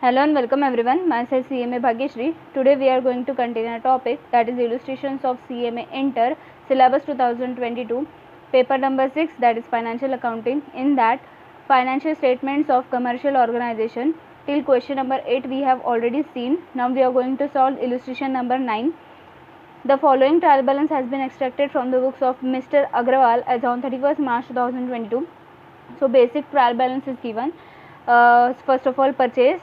Hello and welcome everyone. Myself CMA Bhagyashree. Today we are going to continue a topic that is illustrations of CMA Inter syllabus 2022 paper number 6, that is financial accounting. In that, financial statements of commercial organization till question number 8 we have already seen. Now we are going to solve illustration number 9. The following trial balance has been extracted from the books of Mr. Agrawal as on 31st March 2022. So basic trial balance is given. First of all, purchase,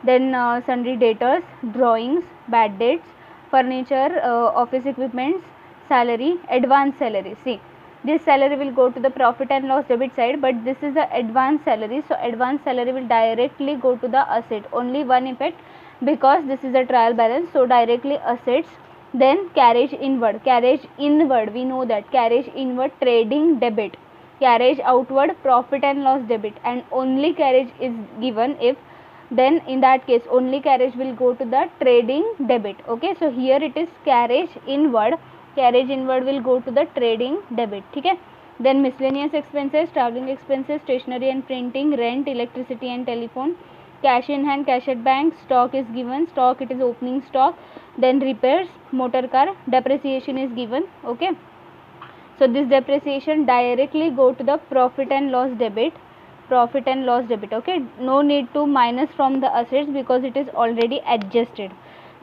then sundry debtors, drawings, bad debts, furniture, office equipments, salary, advance salary. See, this salary will go to the profit and loss debit side, but this is the advance salary, so advance salary will directly go to the asset. Only one effect, because this is a trial balance, so directly assets. Then carriage inward, we know that carriage inward trading debit, carriage outward profit and loss debit, and only carriage is given if, then in that case only carriage will go to the trading debit. Okay, so here it is carriage inward will go to the trading debit. ठीक है. Then miscellaneous expenses, travelling expenses, stationery and printing, rent, electricity and telephone, cash in hand, cash at bank, stock is given, stock it is opening stock, then repairs, motor car, depreciation is given. Okay, so this depreciation directly go to the profit and loss debit. Okay, no need to minus from the assets because it is already adjusted.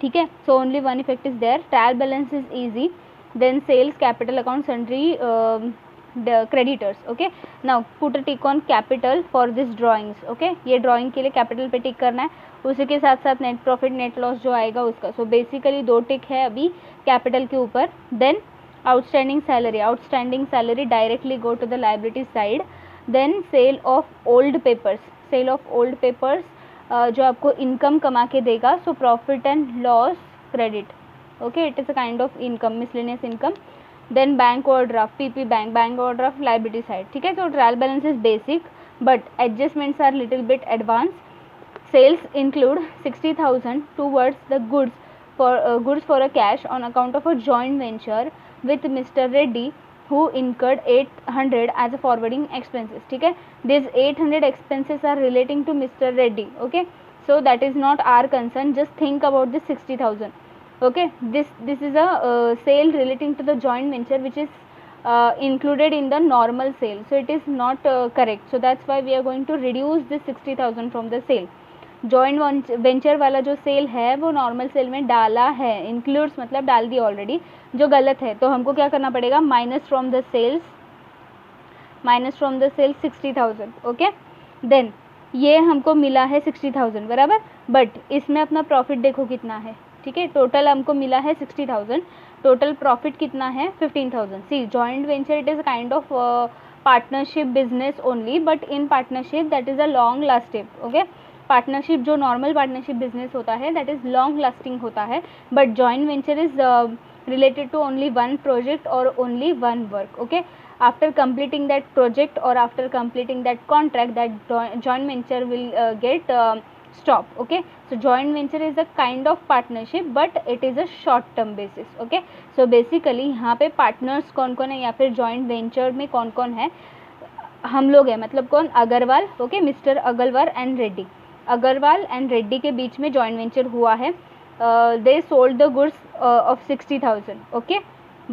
ठीक है, so only one effect is there. Trial balance is easy. Then sales, capital account, sundry, the creditors. Okay, now put a tick on capital for this drawings. Okay, ये drawing के लिए capital पे टिक करना है, उसी के साथ साथ नेट प्रॉफिट नेट लॉस जो आएगा उसका. सो बेसिकली दो टिक है अभी कैपिटल के ऊपर. Then outstanding salary directly go to the liability side. Then sale of old papers, जो आपको इनकम कमा के देगा, so profit and loss credit. Okay, it is a kind of income, miscellaneous income. Then bank overdraft, PP bank overdraft liability side. ठीक है, तो trial balance is basic but adjustments are little bit advance. Sales include 60,000 towards the goods for a cash on account of a joint venture with Mr. Reddy, who incurred 800 as a forwarding expenses. ठीक है, these 800 expenses are relating to Mr. Reddy. Okay, so that is not our concern, just think about this 60,000. Okay, this is a sale relating to the joint venture which is included in the normal sale, so it is not correct. So that's why we are going to reduce this 60,000 from the sale. Joint venture वाला जो cell है वो normal cell में डाला है, includes मतलब डाल दिया ऑलरेडी, जो गलत है. तो हमको क्या करना पड़ेगा, minus from the sales 60,000. Okay, then ये हमको मिला है 60,000 बराबर, बट इसमें अपना प्रॉफिट देखो कितना है. ठीक है, टोटल हमको मिला है 60,000, टोटल प्रॉफिट कितना है 15,000. See, joint venture it is kind of partnership business only, but in partnership that is a long lasting. Okay, partnership जो नॉर्मल पार्टनरशिप बिजनेस होता है दैट इज लॉन्ग लास्टिंग होता है, but joint venture is related to only one project or only one work. Okay, after completing that project or after completing that contract, that joint venture will get stop. Okay, so joint venture is a kind of partnership but it is a short term basis. Okay, so basically यहाँ पे partners कौन कौन है या फिर joint venture में कौन कौन है, हम लोग हैं, मतलब कौन, Agarwal. Okay, mister Agarwal and Reddy, Agarwal and Reddy के बीच में जॉइंट वेंचर हुआ है. They sold the goods of 60,000. Okay,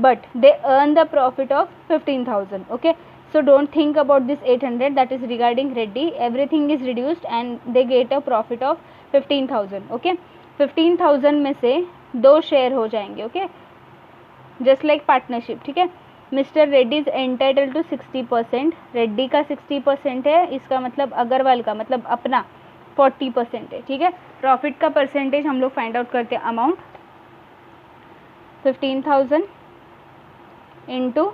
but they earn the profit of 15,000. Okay, so don't think about this 800 that is regarding Reddy, everything is reduced and they get a profit of 15,000. Okay, 15,000 में से दो share हो जाएंगे. Okay, just like partnership. ठीक है, mister Reddy is entitle to 60%, Reddy का 60% है, इसका मतलब अग्रवाल का मतलब अपना 40% है. ठीक है, प्रॉफिट का परसेंटेज हम लोग फाइंड आउट करते हैं. Amount 15,000 into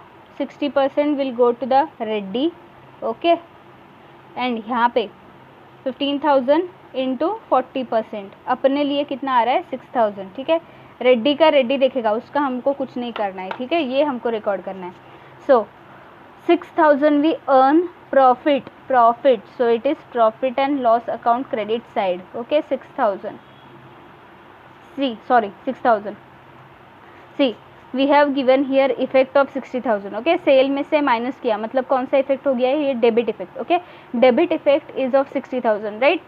60% will go to the Reddy. Okay, and यहाँ पे 15,000 इंटू 40% अपने लिए कितना आ रहा है 6,000. ठीक है, रेड्डी का रेड्डी देखेगा, उसका हमको कुछ नहीं करना है. ठीक है, ये हमको रिकॉर्ड करना है. सो 6,000 we earn profit, so it is profit and loss account credit side. Okay, 6,000. See, we have given here effect of 60,000. Okay, cell में से माइनस किया, मतलब कौन सा इफेक्ट हो गया है, ये debit effect. Okay, debit effect is of 60,000 right.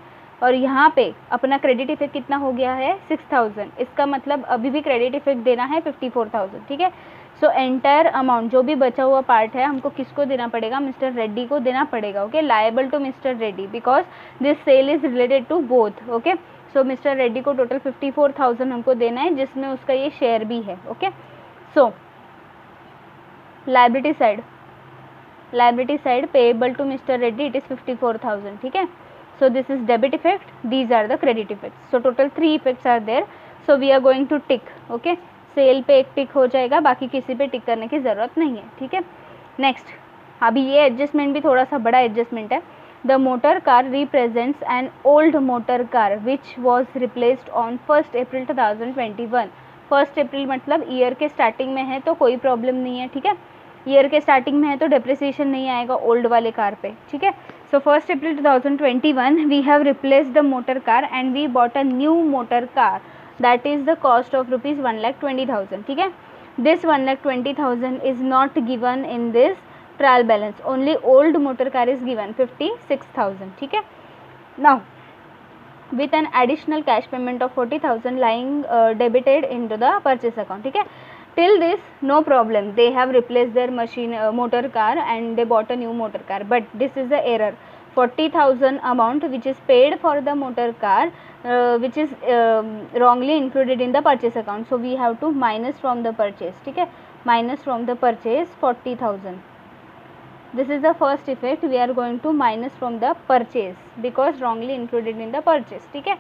और यहाँ पे अपना क्रेडिट इफेक्ट कितना हो गया है 6000, इसका मतलब अभी भी क्रेडिट इफेक्ट देना है 54,000, ठीक है। सो एंटायर अमाउंट जो भी बचा हुआ पार्ट है हमको किसको देना पड़ेगा, मिस्टर रेड्डी को देना पड़ेगा, okay, liable to mister Reddy because this sale is related to both, okay. So mister Reddy को टोटल 54,000 हमको देना है जिसमें उसका ये शेयर भी है, okay. So liability side payable to mister Reddy it is 54,000, ठीक है। So this is debit effect, these are the credit effects. So total 3 effects are there, so we are going to tick, okay. Sale पे एक टिक हो जाएगा, बाकी किसी पे टिक करने की ज़रूरत नहीं है, ठीक है। नेक्स्ट, अभी ये एडजस्टमेंट भी थोड़ा सा बड़ा एडजस्टमेंट है। The motor car represents an old motor car which was replaced on 1 अप्रैल 2021। 1 अप्रैल मतलब ईयर के स्टार्टिंग में है तो कोई प्रॉब्लम नहीं है, ठीक है। ईयर के स्टार्टिंग में है तो डेप्रिसिएशन नहीं आएगा ओल्ड वाले कार पे, ठीक है। सो 1 अप्रैल 2021 we have replaced the motor car and we bought a new motor car that is the cost of rupees 1,20,000, ठीक है। This 1,20,000 is not given in this trial balance, only old motor car is given 56,000, ठीक है। Now with an additional cash payment of 40,000 lying debited into the purchase account, ठीक है। Till this no problem, they have replaced their machine motor car and they bought a new motor car, but this is the error, 40,000 amount which is paid for the motor car which is wrongly included in the purchase account, so we have to minus from the purchase, ठीक है, minus from the purchase 40,000. This is the first effect, we are going to minus from the purchase because wrongly included in the purchase, ठीक है।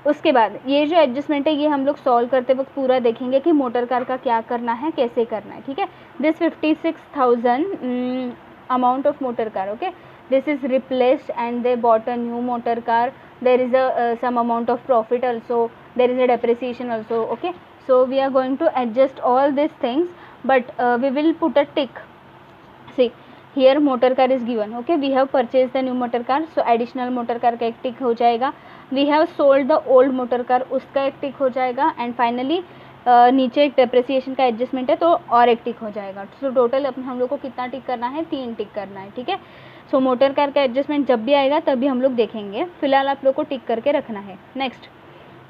उसके बाद ये जो adjustment है ये हम लोग सॉल्व करते वक्त पूरा देखेंगे कि मोटर कार का क्या करना है, कैसे करना है, ठीक है। This 56,000 amount of motor car, okay, this is replaced and they bought a new motor car, there is a some amount of profit also, there is a depreciation also, okay. So we are going to adjust all this things but we will put a tick. See here motor car is given, okay, we have purchased the new motor car, so additional motor car का एक टिक हो जाएगा, we have sold the old motor car उसका एक टिक हो जाएगा, and finally नीचे एक डेप्रिसिएशन का एडजस्टमेंट है तो और एक टिक हो जाएगा। सो टोटल हम लोग को कितना टिक करना है, 3 टिक करना है, ठीक है। सो मोटर कार का एडजस्टमेंट जब भी आएगा तभी हम लोग देखेंगे, फिलहाल आप लोग को टिक करके रखना है। Next,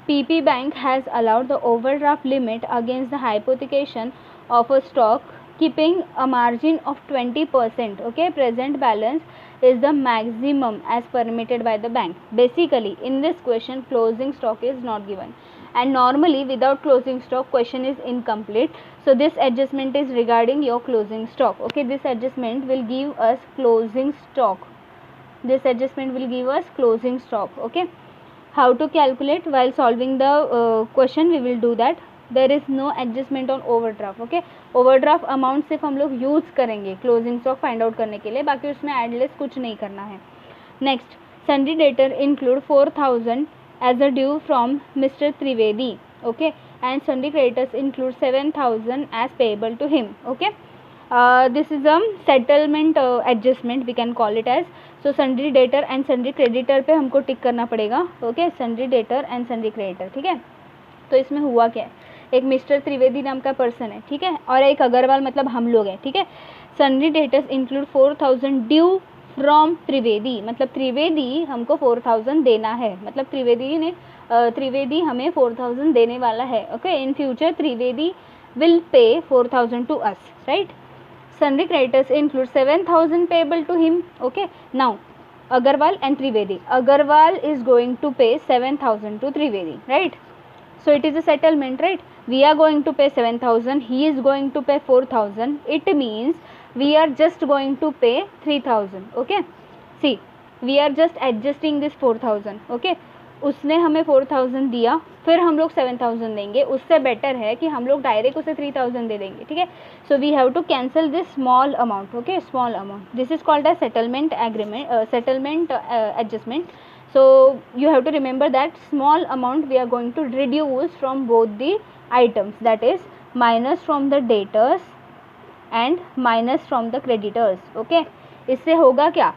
PP bank has allowed the overdraft limit against the hypothecation of a stock keeping a margin of 20%, okay, present balance is the maximum as permitted by the bank. Basically in this question closing stock is not given and normally without closing stock question is incomplete, so this adjustment is regarding your closing stock, okay. This adjustment will give us closing stock, this adjustment will give us closing stock, okay. How to calculate? While solving the question we will do that. There is no adjustment on overdraft, okay. Overdraft amount सिर्फ हम लोग use करेंगे closing stock find out करने के लिए, बाकी उसमें एडलेस कुछ नहीं करना है। Next, sundry debtor include 4,000 as a due from mister Trivedi, okay, and sundry creditors include 7,000 as payable to him, okay. This is a settlement adjustment we can call it as. So sundry debtor and sundry creditor पे हमको tick करना पड़ेगा, okay, sundry debtor and sundry creditor, ठीक है। तो इसमें हुआ क्या है, एक मिस्टर त्रिवेदी नाम का पर्सन है, ठीक है, और एक अग्रवाल मतलब हम लोग हैं, ठीक है। Sundry debtors include 4,000 due from Trivedi, मतलब त्रिवेदी हमको 4,000 देना है, मतलब त्रिवेदी हमें 4,000 देने वाला है, okay. In future Trivedi will pay 4,000 to us, right. Sundry creditors include 7,000 payable to him, okay. Now Agarwal and Trivedi, Agarwal is going to pay 7,000 to Trivedi, right. So it is a settlement, right? We are going to pay 7,000, he is going to pay 4,000, it means we are just going to pay 3,000, okay. See, we are just adjusting this 4,000, okay. उसने हमें 4,000 दिया, फिर हम लोग 7,000 देंगे, उससे better है कि हम लोग डायरेक्ट उसे 3,000 दे देंगे, ठीक है। So we have to cancel this small amount, okay, small amount, this is called a settlement agreement, settlement adjustment. So you have to remember that small amount we are going to reduce from both the items, that is minus from the debtors and minus from the creditors, okay. इससे होगा क्या,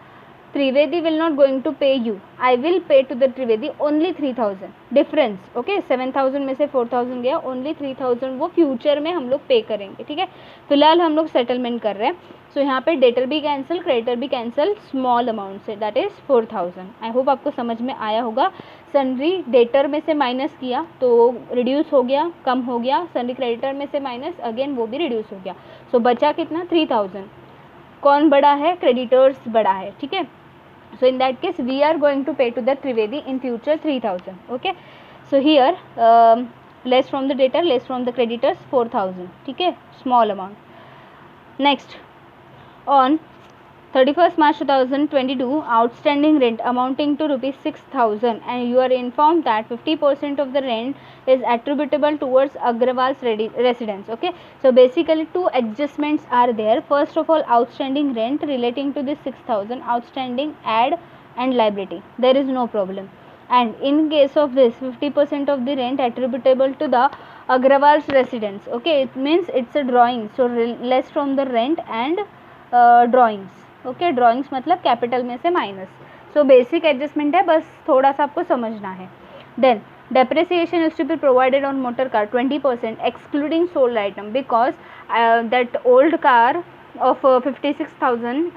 Trivedi will not going to pay you. I will pay to the Trivedi only 3000 difference. Okay, 7000 में से 4000 गया, only 3000 वो future में हम लोग पे करेंगे. ठीक है, फिलहाल हम लोग सेटलमेंट कर रहे हैं. सो यहाँ पे डेटर भी कैंसिल, क्रेडिटर भी कैंसिल स्मॉल अमाउंट से, दैट इज 4000. आई होप आपको समझ में आया होगा. सन्ड्री डेटर में से माइनस किया तो रिड्यूस हो गया, कम हो गया. सन्ड्री क्रेडिटर में से माइनस, अगेन वो भी रिड्यूस हो गया. सो बचा कितना? 3000. कौन बड़ा है? क्रेडिटर्स बड़ा है. ठीक है, so in that case we are going to pay to the Trivedi in future 3000. okay, so here less from the debtor, less from the creditors 4000. ठीक है, small amount. Next, on 31st March 2022, outstanding rent amounting to rupees 6000 and you are informed that 50% of the rent is attributable towards Agrawal's residence. Okay, so basically two adjustments are there. First of all, outstanding rent relating to this 6000, outstanding add and liability, there is no problem. And in case of this 50% of the rent attributable to the Agrawal's residence. Okay, it means it's a drawing, so less from the rent and drawings. Okay, drawings मतलब capital में से minus. So basic adjustment है, बस थोड़ा सा आपको समझना है. Then depreciation is to be provided on motor car 20% excluding sold item because that old car of 56,000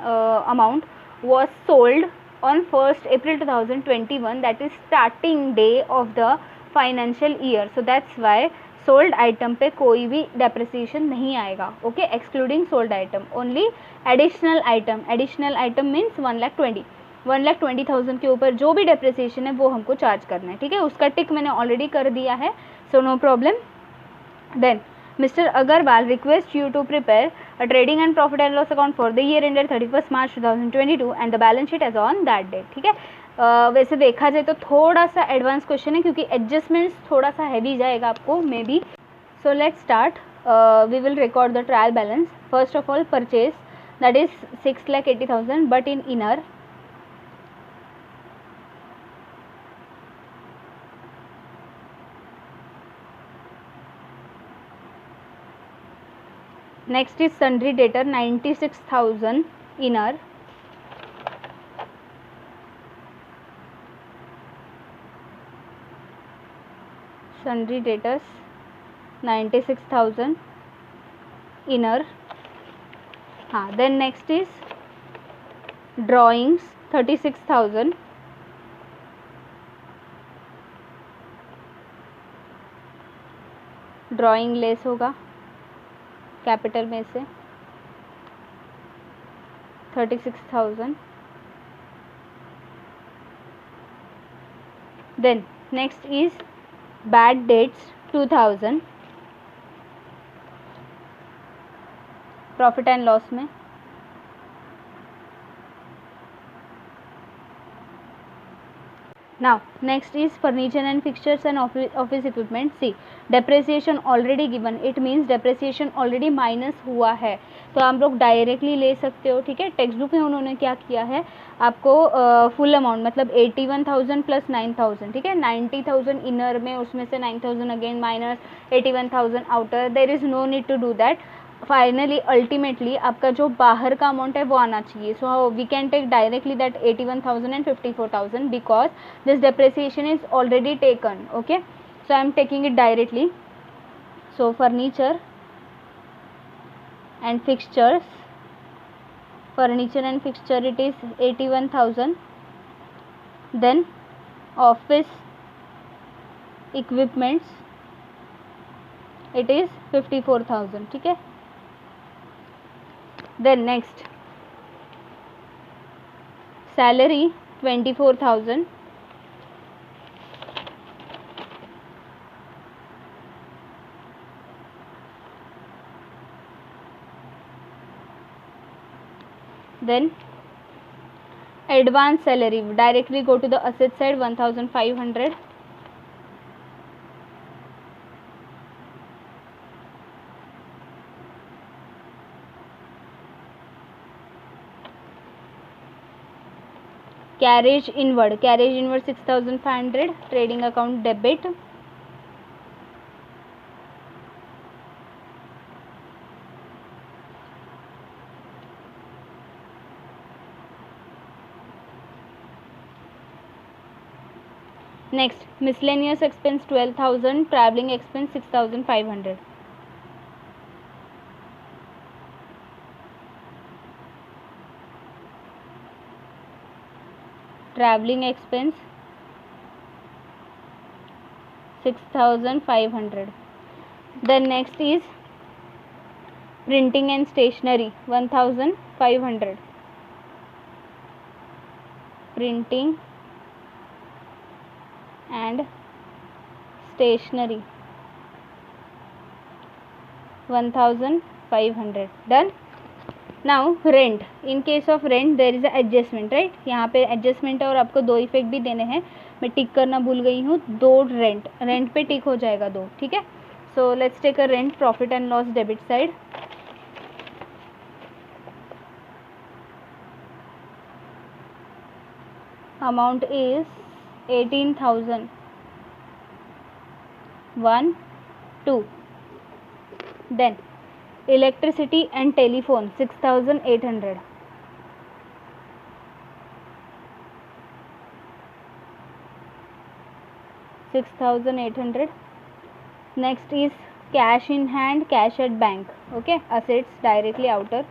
amount was sold on 1st April 2021, that is starting day of the financial year. So that's why sold item पे कोई भी depreciation नहीं आएगा. Okay, excluding sold item, only additional item. Additional item means 1,20,000 के ऊपर जो भी depreciation है वो हमको चार्ज करना है. ठीक है, उसका टिक मैंने ऑलरेडी कर दिया है, so no problem. Then Mr. Agarwal requests you to prepare a trading and profit and loss account for the year ended 31st March 2022 and the balance sheet as on that date. ठीक है, वैसे देखा जाए तो थोड़ा सा advance question है क्योंकि एडजस्टमेंट्स थोड़ा सा हैवी जाएगा आपको may be. So let's start. We will record the trial balance. First of all purchase, that is 6,80,000 but in inner. Next is sundry debtor 96,000 inner. Sundry debtors 96,000 inner. हाँ, then next is drawings 36,000. Drawing less होगा capital में से 36,000. Then next is bad debts 2,000. Profit and loss में now next is furniture and fixtures and office equipment. see, depreciation already given, it means depreciation already minus हुआ है तो आप लोग directly ले सकते हो. ठीक है, टेक्स्ट बुक में उन्होंने क्या किया है आपको फुल अमाउंट मतलब 81,000 प्लस 9,000. ठीक है, 90,000 इनर में, उसमें से 9,000 again minus 81,000 outer. There is no need to do that. Finally ultimately आपका जो बाहर का अमाउंट है वो आना चाहिए. So we can take directly that 81,000 and 54,000 because this depreciation is already taken. Okay, so I am taking it directly. So furniture and fixtures, furniture and fixture it is 81,000. then office equipments it is 54,000. ठीक है, then next salary 24,000. then advance salary directly go to the asset side 1,500. carriage inward 6,500 trading account debit. Next, miscellaneous expense 12,000, traveling expense 6,500. Traveling expense 6,500. Then next is printing and stationery 1,500. Printing and stationery 1,500. Done. Now rent. In case of rent there is a adjustment, right? यहाँ पे adjustment है और आपको दो effect भी देने हैं. मैं टिक करना भूल गई हूँ. दो रेंट पे टिक हो जाएगा दो. ठीक है. So let's take a rent profit and loss debit side. Amount is 18,000. 1, 2. Then electricity and telephone 6,800. Next is cash in hand, cash at bank. Okay, assets directly outer.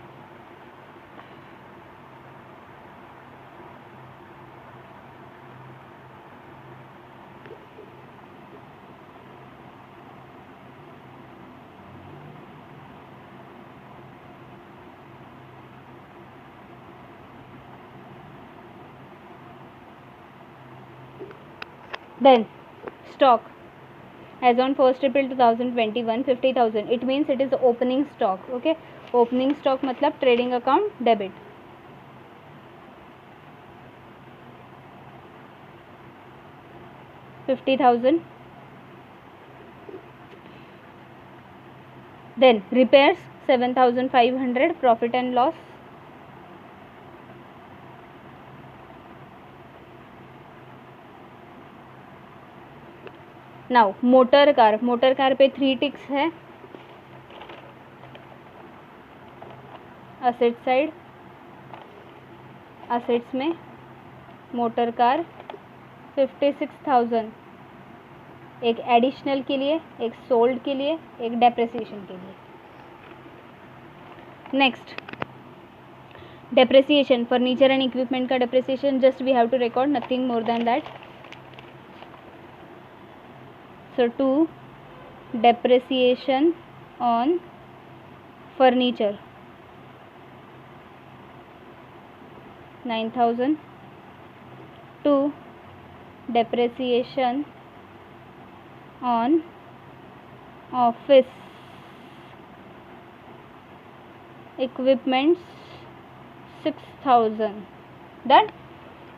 Then stock as on 1st April 2021 50,000. It means it is opening stock. Okay, opening stock मतलब trading account debit. $50,000. Then repairs 7,500. Profit and loss. Now motor car पे 3 ticks है. Asset side, assets में motor car 56,000. एक additional के लिए, एक sold के लिए, एक डेप्रिसिएशन के लिए. Next depreciation furniture and equipment का depreciation just we have to record, nothing more than that. So to depreciation on furniture 9,000. To depreciation on office equipments 6,000. Done.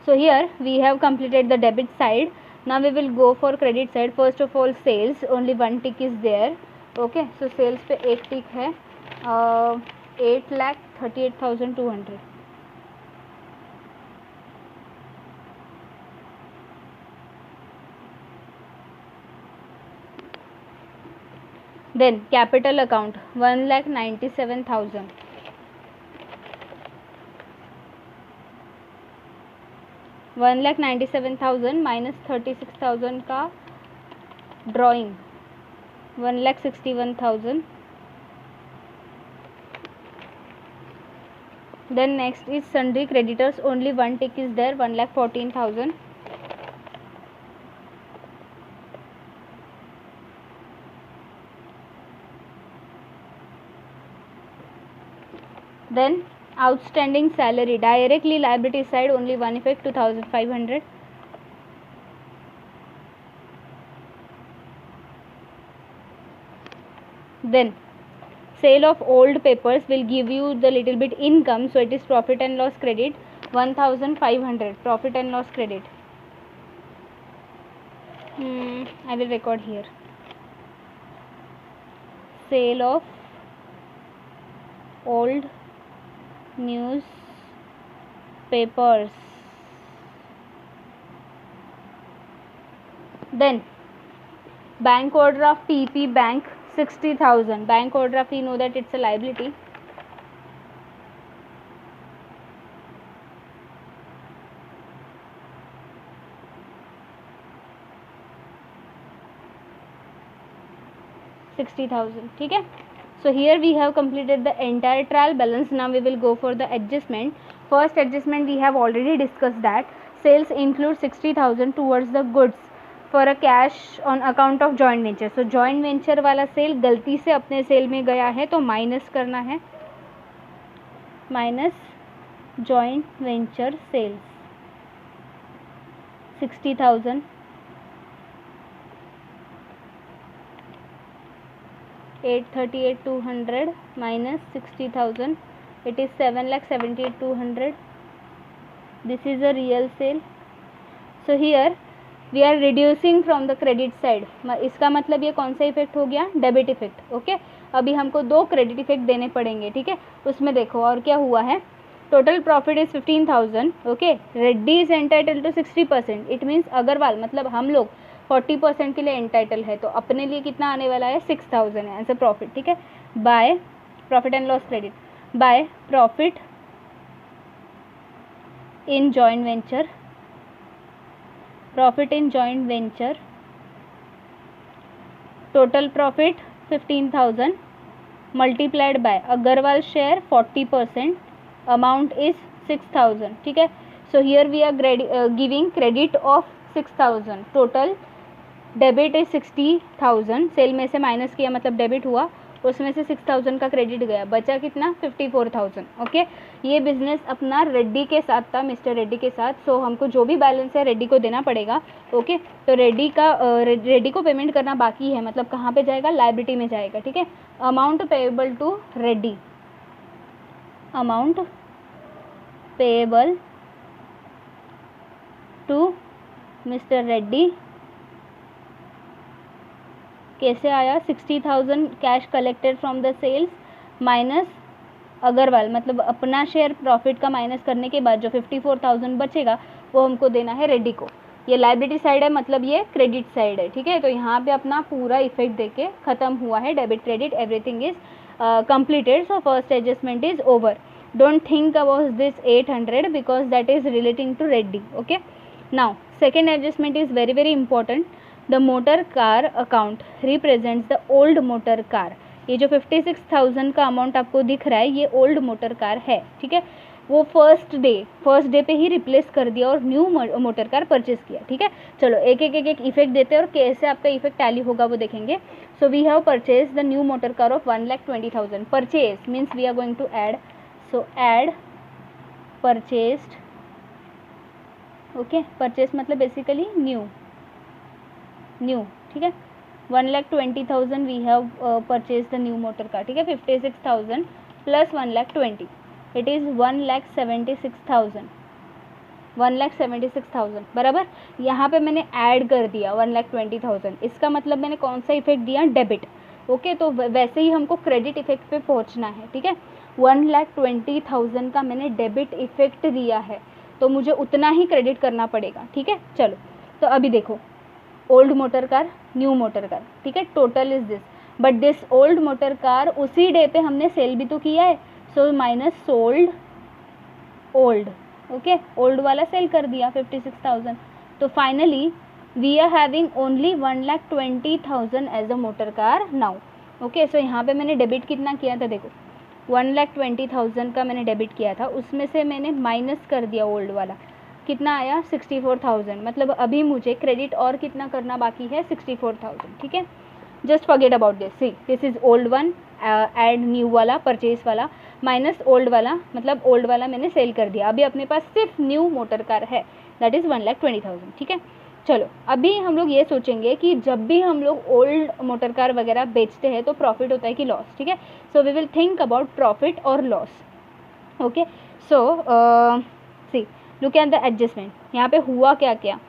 So here we have completed the debit side. Now we will go for credit side. First of all sales, only one tick is there. Okay, so sales पे एक tick है. 8,38,200. Then capital account 1,97,000. 1,97,000 minus 36,000 का drawing 1,61,000. Then next is sundry creditors, only one tick is there, 1,14,000. Then outstanding salary, directly liability side, only one effect 2,500. Then sale of old papers will give you the little bit income, so it is profit and loss credit 1,500. Profit and loss credit. I will record here. Sale of old newspapers. Then bank overdraft TP Bank 60,000. Bank overdraft, you know that it's a liability. 60,000. ठीक है. So here we have completed the entire trial balance. Now we will go for the adjustment. First adjustment we have already discussed that sales include 60,000 towards the goods for a cash on account of joint venture. So joint venture वाला cell गलती से अपने cell में गया है तो minus करना है, minus joint venture sales 60,000 838,200 minus 60,000, it is 7,78,200. This is a real sale. So here we are reducing from the credit side. इसका मतलब ये कौन सा इफेक्ट हो गया, डेबिट इफेक्ट. ओके, अभी हमको दो क्रेडिट इफेक्ट देने पड़ेंगे. ठीक है, उसमें देखो और क्या हुआ है. Total profit is 15,000. Okay, Reddy is entitle to 60%. It means Agarwal मतलब हम लोग 40% के लिए एंटाइटल है, तो अपने लिए कितना आने वाला है, 6,000 है एज अ प्रॉफिट. ठीक है, by profit and loss credit by profit in joint venture, profit in joint venture, total profit 15,000 multiplied by Agarwal share 40%, amount is 6,000. ठीक है, so here we are giving credit of 6,000. Total debit is 60,000. Sale में से minus किया मतलब debit हुआ, उसमें से 6,000 का क्रेडिट गया, बचा कितना, 54,000. ओके, ये बिजनेस अपना रेड्डी के साथ था, मिस्टर रेड्डी के साथ. सो हमको जो भी बैलेंस है रेड्डी को देना पड़ेगा. ओके, तो रेड्डी को पेमेंट करना बाकी है, मतलब कहाँ पे जाएगा, लायबिलिटी में जाएगा. ठीक है, amount payable to Reddy, amount payable to mister Reddy कैसे आया, 60,000 cash collected from the sales minus Agarwal, मतलब अपना शेयर प्रॉफिट का माइनस करने के बाद जो 54,000 बचेगा वो हमको देना है रेड्डी को. ये लायबिलिटी साइड है, मतलब ये क्रेडिट साइड है. ठीक है, तो यहाँ पे अपना पूरा इफेक्ट देके खत्म हुआ है, debit credit everything is completed. So first adjustment is over. Don't think about this 800 because that is relating to Reddy. Okay, now second adjustment is very very important. The motor car account represents the old motor car. ये जो 56,000 का amount आपको दिख रहा है ये old motor car है. ठीक है, वो फर्स्ट डे पे ही रिप्लेस कर दिया और न्यू मोटर कार परचेज किया. ठीक है, चलो एक एक इफेक्ट देते हैं और कैसे आपका इफेक्ट टैली होगा वो देखेंगे. So we have purchase the new motor car of 1,20,000. Purchase means we are going to add, so add purchased. Okay, purchase मतलब बेसिकली न्यू. ठीक है, 1,20,000 we have purchase the new motor car. ठीक है, 56,000 plus 1,20,000 it is 1,76,000. 1,76,000 बराबर. यहाँ पे मैंने add कर दिया 1,20,000. इसका मतलब मैंने कौन सा इफेक्ट दिया, डेबिट. ओके, तो वैसे ही हमको क्रेडिट इफेक्ट पे पहुँचना है. ठीक है, 1,20,000 का मैंने डेबिट इफेक्ट दिया है तो मुझे उतना ही क्रेडिट करना पड़ेगा. ठीक है, चलो तो अभी देखो old motor car, new motor car. ठीक है, total is this, but this old motor car उसी डे पे हमने सेल भी तो किया है. So minus sold old. Okay, old वाला सेल कर दिया 56,000. तो finally we are having only 1,20,000 as a motor car now. Okay, so यहाँ पे मैंने डेबिट कितना किया था, देखो 1,20,000 का मैंने डेबिट किया था, उसमें से मैंने माइनस कर दिया ओल्ड वाला, कितना आया 64,000. मतलब अभी मुझे क्रेडिट और कितना करना बाकी है, 64,000. ठीक है, just forget about this. See this is old one, add new वाला, परचेज वाला, माइनस ओल्ड वाला, मतलब ओल्ड वाला मैंने सेल कर दिया. अभी अपने पास सिर्फ न्यू मोटर कार है, दैट इज़ 1,20,000. ठीक है, चलो अभी हम लोग ये सोचेंगे कि जब भी हम लोग ओल्ड मोटर कार वगैरह बेचते हैं तो प्रॉफिट होता है कि लॉस. ठीक है, so we will think about profit और loss. Okay, so see look at the adjustment. यहाँ पे हुआ क्या क्या,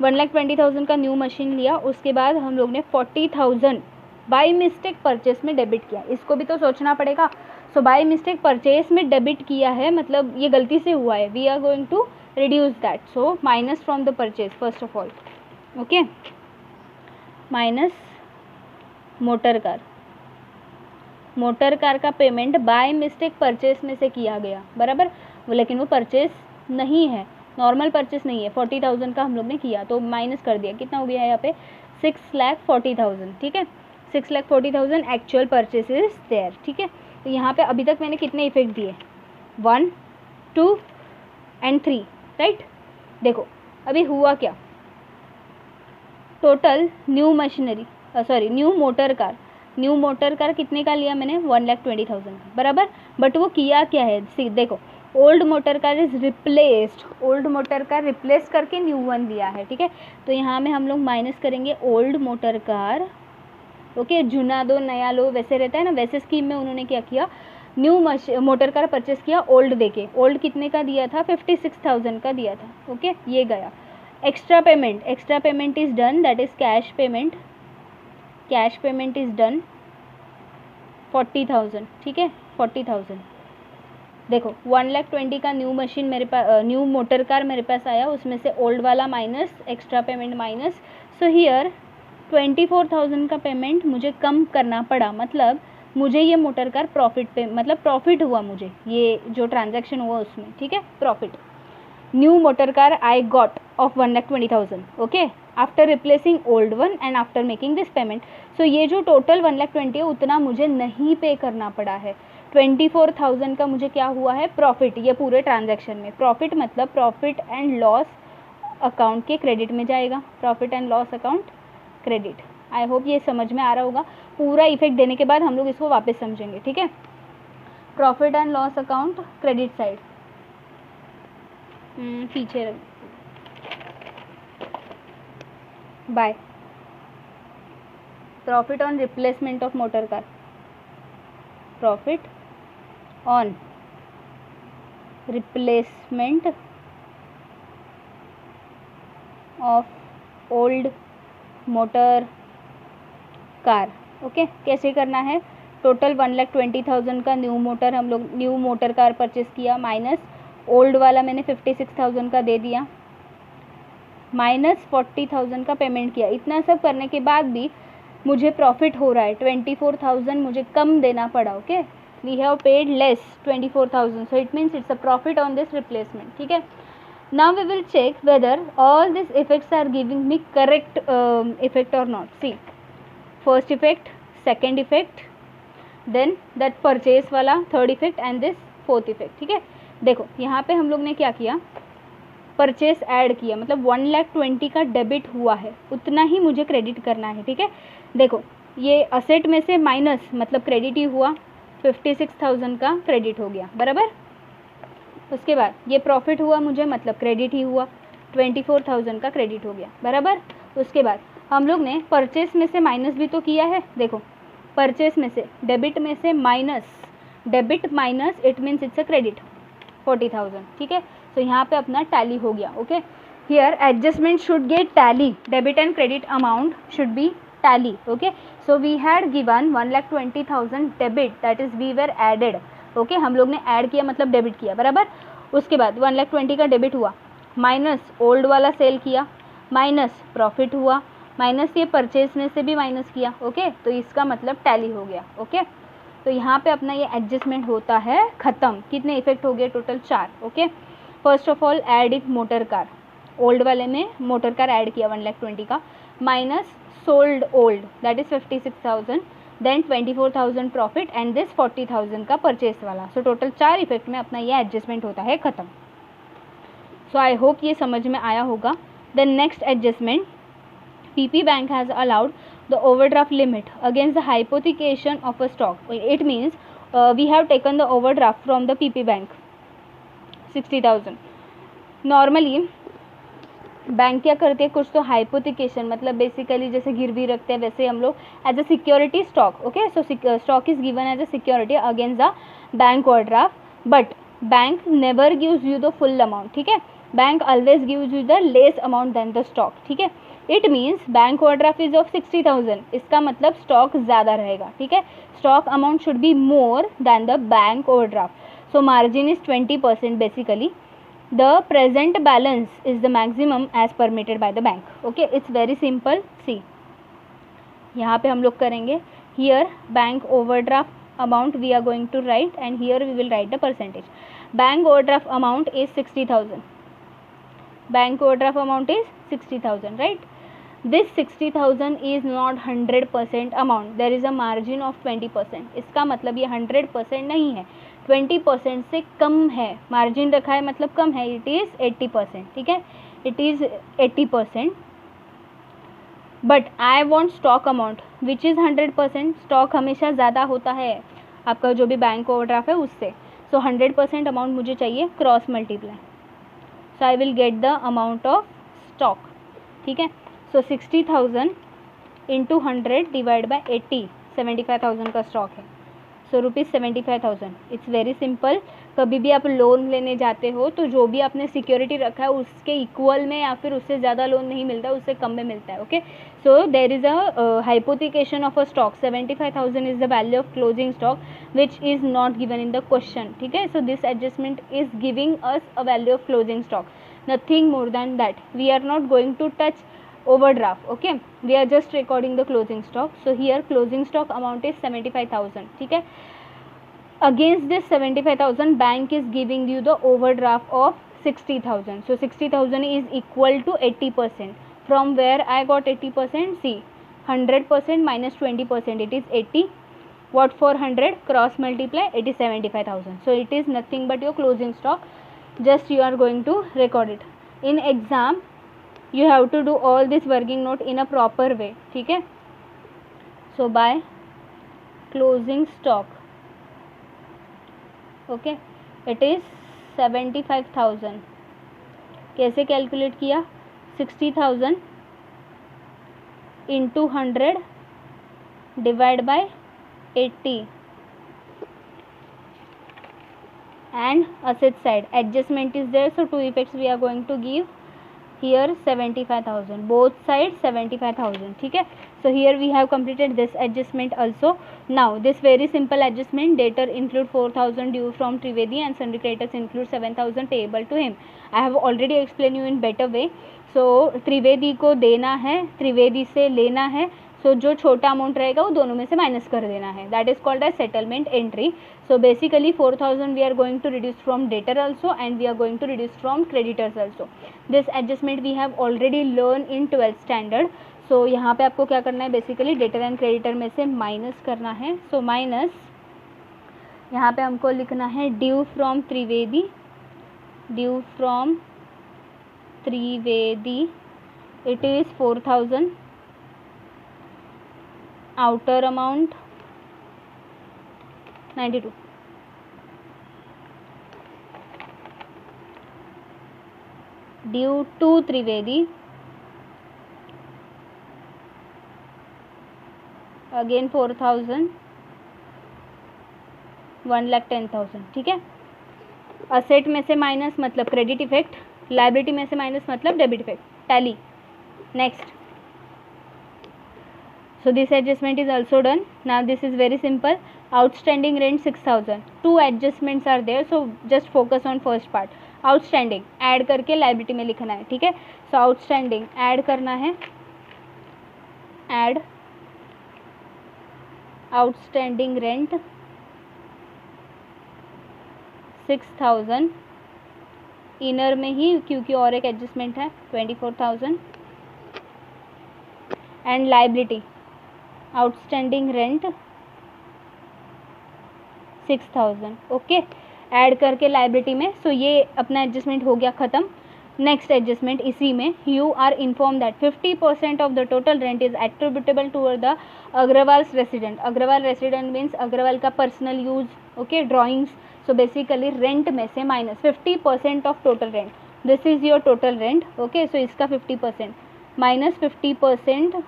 1,20,000 का न्यू मशीन लिया, उसके बाद हम लोग ने 40,000 बाई मिस्टेक परचेस में डेबिट किया. इसको भी तो सोचना पड़ेगा. सो बाई मिस्टेक परचेस में डेबिट किया है, मतलब ये गलती से हुआ है. We are going to reduce that. So minus from the purchase first of all. Okay, minus motor car का पेमेंट बाय मिस्टेक परचेस में से किया गया, बराबर. लेकिन वो परचेस नहीं है, नॉर्मल परचेस नहीं है, 40,000 का हम लोग ने किया तो माइनस कर दिया. कितना हो गया यहाँ पे, 6,40,000. ठीक है, 6,40,000 एक्चुअल परचेसेस देयर, ठीक है। तो यहाँ पे अभी तक मैंने कितने इफेक्ट दिए, 1, 2 एंड 3, राइट। देखो अभी हुआ क्या, total new machinery new motor car कितने का लिया मैंने, 1,20,000 का, बराबर। बट वो किया क्या है, सी देखो, old motor car is replaced, old motor car replace करके न्यू वन दिया है, ठीक है। तो यहाँ में हम लोग माइनस करेंगे ओल्ड मोटर कार, ओके। जुना दो नया लो, वैसे रहता है ना, वैसे स्कीम में उन्होंने क्या किया, न्यू मोटर कार परचेस किया ओल्ड देके। ओल्ड कितने का दिया था, 56,000 का दिया था, ओके। ये गया। Extra payment is done, that is cash payment is done 40,000, ठीक है, 40,000। देखो 1,20,000 का न्यू मशीन मेरे पास, न्यू मोटर कार मेरे पास आया, उसमें से ओल्ड वाला minus, extra payment minus. So here 24,000 का पेमेंट मुझे कम करना पड़ा, मतलब मुझे ये मोटर कार प्रॉफिट पे, मतलब प्रॉफिट हुआ मुझे, ये जो ट्रांजैक्शन हुआ उसमें, ठीक है, profit. New motor car I got off 1,20,000, okay, after replacing old one and after making this payment. So ये जो टोटल 1,20,000 है उतना मुझे नहीं पे करना पड़ा है। 24,000 का मुझे क्या हुआ है, प्रॉफिट, ये पूरे ट्रांजैक्शन में। प्रॉफिट मतलब प्रॉफिट एंड लॉस अकाउंट के क्रेडिट में जाएगा, profit and loss account credit. I hope ये समझ में आ रहा होगा। पूरा इफेक्ट देने के बाद हम लोग इसको वापस समझेंगे, ठीक है। Profit and loss account credit side, पीछे रख, by. Profit on replacement of motor car, profit on replacement of old motor car, okay. कैसे करना है, टोटल 1,20,000 का न्यू मोटर कार परचेस किया, माइनस ओल्ड वाला मैंने 56,000 का दे दिया, माइनस 40,000 का पेमेंट किया। इतना सब करने के बाद भी मुझे प्रॉफिट हो रहा है, 24,000 मुझे कम देना पड़ा, okay. We have paid less 24,000, so it means it's a profit on this replacement, ठीक है। Now we will check whether all this effects are giving me correct effect और not. See, first effect, second effect, then that purchase वाला third effect and this fourth effect, ठीक है। देखो यहाँ पे हम लोग ने क्या किया, परचेस ऐड किया, मतलब 1,20,000 का डेबिट हुआ है, उतना ही मुझे क्रेडिट करना है, ठीक है। देखो ये असेट में से माइनस, मतलब क्रेडिट ही हुआ, 56,000 का क्रेडिट हो गया, बराबर। उसके बाद ये प्रॉफिट हुआ मुझे, मतलब क्रेडिट ही हुआ, 24,000 का क्रेडिट हो गया, बराबर। उसके बाद हम लोग ने परचेस में से माइनस भी तो किया है, देखो परचेस में से, डेबिट में से minus, debit minus, it means it's a credit, 40,000, ठीक है। तो यहाँ पे अपना टैली हो गया, okay. Here adjustment should get tally, debit and credit amount should be tally, okay. So we had given 1,20,000 debit, that is we were added, okay. हम लोग ने ऐड किया मतलब डेबिट किया, बराबर। उसके बाद 1,20,000 का डेबिट हुआ, माइनस ओल्ड वाला सेल किया, माइनस प्रॉफिट हुआ, माइनस ये परचेज में से भी माइनस किया, ओके। तो इसका मतलब टैली हो गया, ओके। तो यहाँ पे अपना ये एडजस्टमेंट होता है ख़त्म। कितने इफेक्ट हो गए, total 4, okay. First of all add it motor car, old वाले में मोटर कार ऐड किया 1,20,000 का, minus sold old that is 56,000, then 24,000 profit and this 40,000 का परचेस वाला। सो टोटल 4 इफेक्ट में अपना ये एडजस्टमेंट होता है ख़त्म। सो आई होप ये समझ में आया होगा। The next adjustment, PP Bank has allowed the overdraft limit against the hypothecation of a stock. It means we have taken the overdraft from the PP Bank 60,000. Normally bank क्या करते हैं, कुछ तो हाइपोथिकेशन, मतलब बेसिकली जैसे गिरवी रखते हैं वैसे हम लोग as a security stock, okay. So stock is given as a security against the bank overdraft, but bank never gives you the full amount, ठीक है। Bank always gives you the less amount than the stock, ठीक है। It means bank overdraft is of 60,000, इसका मतलब stock ज़्यादा रहेगा, ठीक है। Stock amount should be more than the bank overdraft, so margin is 20% basically. The present balance is the maximum as permitted by the bank. Okay, it's very simple. See, यहाँ पे हम लोग करेंगे, here bank overdraft amount we are going to write and here we will write the percentage. Bank overdraft amount is 60,000. Bank overdraft amount is 60,000, right? This 60,000 is not 100% amount, there is a margin of 20%। इसका मतलब ये 100% नहीं है, 20% से कम है, margin रखा है मतलब कम है, इट इज़ 80%। ठीक है, it is 80%। But I want stock amount which is 100%। Stock हमेशा ज़्यादा होता है आपका जो भी बैंक ओवरड्राफ्ट है उससे। सो 100% अमाउंट मुझे चाहिए cross multiply, so I will get the amount of stock. ठीक है, सो 60,000 इंटू 100 डिवाइड बाई 80, 75,000 का स्टॉक है, सो ₹75,000। It's very simple. कभी भी आप लोन लेने जाते हो तो जो भी आपने सिक्योरिटी रखा है उसके इक्वल में या फिर उससे ज़्यादा लोन नहीं मिलता, उससे कम में मिलता है। Okay, so there is a hypothecation of a stock, 75,000 is the value of closing stock which is not given in the question. ठीक है, so this adjustment is giving us a value of closing stock, nothing more than that. We are not going to touch overdraft. Okay, we are just recording the closing stock. So here closing stock amount is 75,000. ठीक है, against this 75,000 bank is giving you the overdraft of 60,000. So 60,000 is equal to 80%. From where I got 80%? See, 100% minus 20%, it is 80. What for 100? Cross multiply, it is 75,000. So it is nothing but your closing stock. Just you are going to record it. In exam you have to do all this working note in a proper way. ठीक है, so by closing stock, okay, it is 75,000. कैसे calculate किया? 60,000 into 100 divide by 80 and asset side adjustment is there, so two effects we are going to give here, 75,000, both sides 75,000. ठीक है, so here we have completed this adjustment also. Now this very simple adjustment, debtor include 4,000 due from Trivedi and sundry creditors include 7,000 payable to him. I have already explained you in better way. so Trivedi को देना है, त्रिवेदी से लेना है, सो जो छोटा amount रहेगा वो दोनों में से माइनस कर देना है, that is called as settlement entry. So basically 4,000 we are going to reduce from debtor also and we are going to reduce from creditors also. This adjustment we have already learned in 12th standard. So यहाँ पे आपको क्या करना है, basically debtor and creditor में से minus करना है. सो माइनस यहाँ पे हमको लिखना है due from Trivedi, due from Trivedi it is 4,000, outer amount 92. Due to Trivedi again 4,000, 1,10,000. ठीक है, असेट में से माइनस मतलब क्रेडिट इफेक्ट, लायबिलिटी में से माइनस मतलब debit effect, tally. Next, so this adjustment is also done. Now this is very simple. Outstanding rent 6,000. Two adjustments are there, so just focus on first part. Outstanding add करके liability में लिखना है. ठीक है, so outstanding add करना है, add outstanding rent 6,000, inner में ही क्योंकि और एक एडजस्टमेंट है 24,000, and liability outstanding rent 6,000. Okay, add करके लाइबिलिटी में. सो ये अपना एडजस्टमेंट हो गया ख़त्म. नेक्स्ट एडजस्टमेंट इसी में, you are inform that 50% of the total rent is attributable toward the Agarwal's resident. Agarwal resident means Agarwal का personal use. Okay, drawings. So basically rent में से minus 50% of total rent, this is your total rent. Okay, so इसका 50% minus 50%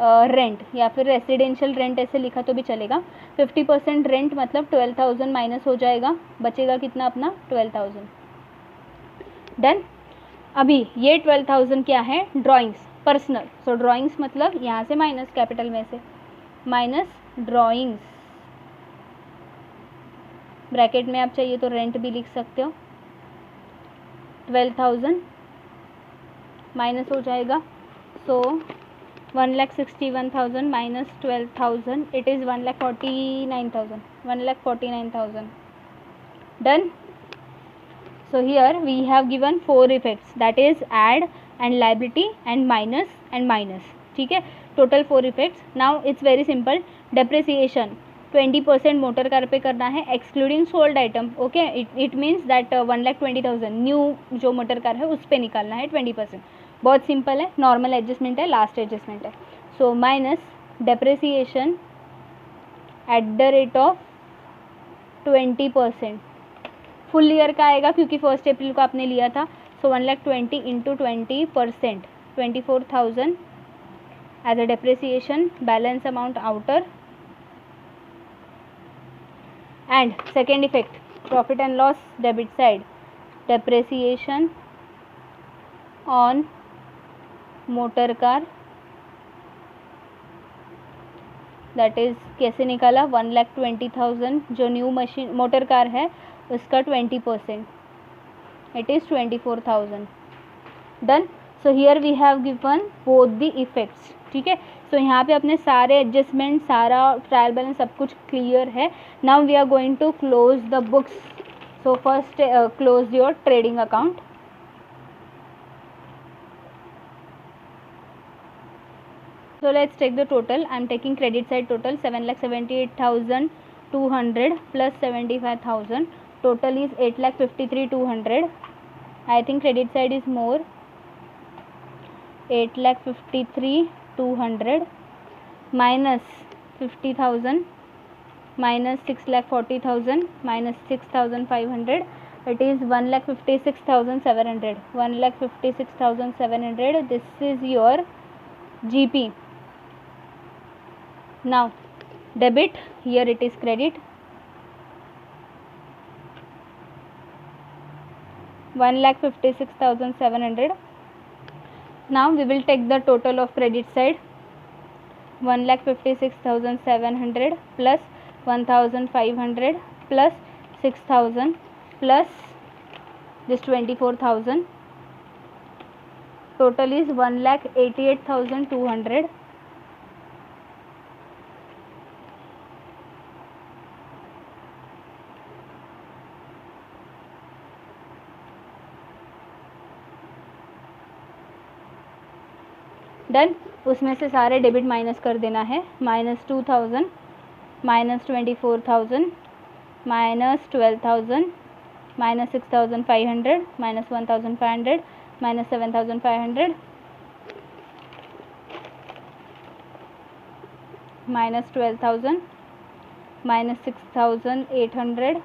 rent या फिर residential rent ऐसे लिखा तो भी चलेगा. 50% रेंट मतलब 12,000 माइनस हो जाएगा, बचेगा कितना अपना 12,000. डन. अभी ये 12,000 क्या है, ड्राइंग्स पर्सनल. सो ड्राइंग्स मतलब यहाँ से माइनस, कैपिटल में से माइनस ड्राइंग्स, ब्रैकेट में आप चाहिए तो रेंट भी लिख सकते हो. 12,000 माइनस हो जाएगा. सो 1,61,000 minus 12,000, it is 1,49,000. 1,49,000. Done. So here we have given 4 effects, that is add, and liability and minus, ठीक है, total 4 effects. Now it's very simple. Depreciation 20% motor car पे करना है excluding sold item. Okay, it means that 1,20,000 new जो motor car है उस पर निकालना है 20%. बहुत सिंपल है, नॉर्मल एडजस्टमेंट है, लास्ट एडजस्टमेंट है. So minus depreciation at the rate of 20%. Full year का आएगा क्योंकि 1 अप्रैल को आपने लिया था. सो 1,20,000 into 20%, 24,000 as a depreciation. Balance amount outer. And second effect, profit and loss debit side, depreciation on motor car, that is कैसे निकाला, 1,20,000 जो न्यू मशीन मोटर कार है उसका 20%, it is 24,000. Done. So here we have given both the effects. ठीक है, सो यहाँ पे अपने सारे एडजस्टमेंट, सारा ट्रायल बैलेंस सब कुछ क्लियर है. Now we are going to close the books. So first close your trading account. So let's take the total. I am taking credit side total 7,78,200 plus 75,000. Total is 8,53,200. I think credit side is more. 8,53,200 minus 50,000 minus 6,40,000 minus 6,500. It is 1,56,700. 1,56,700. This is your GP. Now debit, here it is credit, 1,56,700. Now we will take the total of credit side, 1,56,700 plus 1,500 plus 6,000 plus this 24,000. Total is 1,88,200. Done. उसमें से सारे debit minus कर देना है. -2,000 -24,000 -12,000 -6,500 -1,500 -7,500 -12,000 -6,800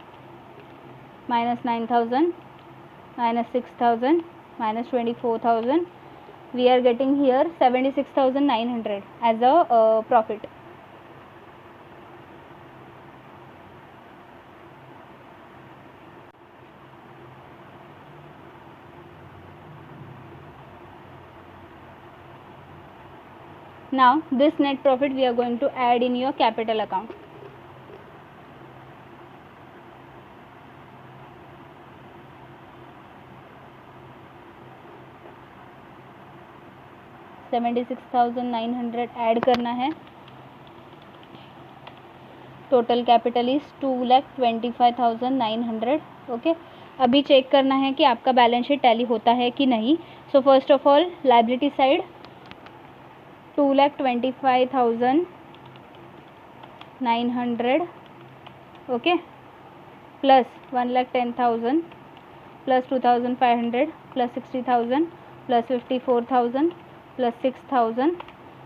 -9,000 -6,000 -24,000. We are getting here 76,900 as a profit. Now this net profit we are going to add in your capital account. $76,900 add करना है. Total capital is 2,25,900. Okay, अभी check करना है कि आपका बैलेंस शीट टैली होता है कि नहीं. So first of all liability side 2,25,900. Okay, plus 1,10,000 plus 2,500 plus 60,000 plus 54,000 plus 6,000.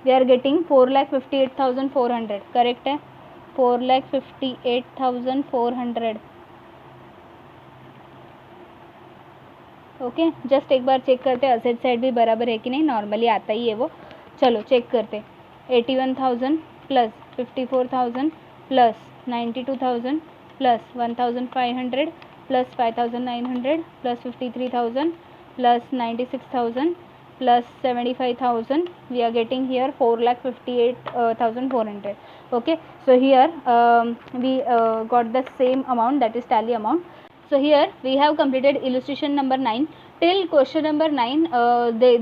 we are getting 4,58,400. Correct है, 4,58,400. ओके, जस्ट एक बार चेक करते हैं असेट साइड भी बराबर है कि नहीं. नॉर्मली आता ही है वो. चलो चेक करते. 81,000 plus 54,000 plus 92,000 plus 1,500 plus 5,900 plus 53,000 plus 96,000 plus 75,000. we are getting here 4,58,400. okay, so here we got the same amount, that is tally amount. So here we have completed illustration number 9 till question number 9.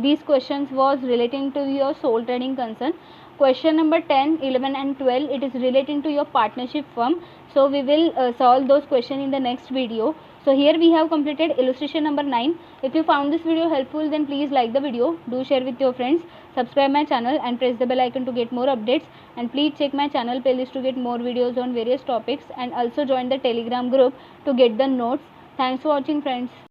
These questions was relating to your sole trading concern. Question number 10, 11 and 12 it is relating to your partnership firm. So we will solve those questions in the next video. So here we have completed illustration number 9. If you found this video helpful, then please like the video, do share with your friends, subscribe my channel and press the bell icon to get more updates, and please check my channel playlist to get more videos on various topics, and also join the Telegram group to get the notes. Thanks for watching, friends.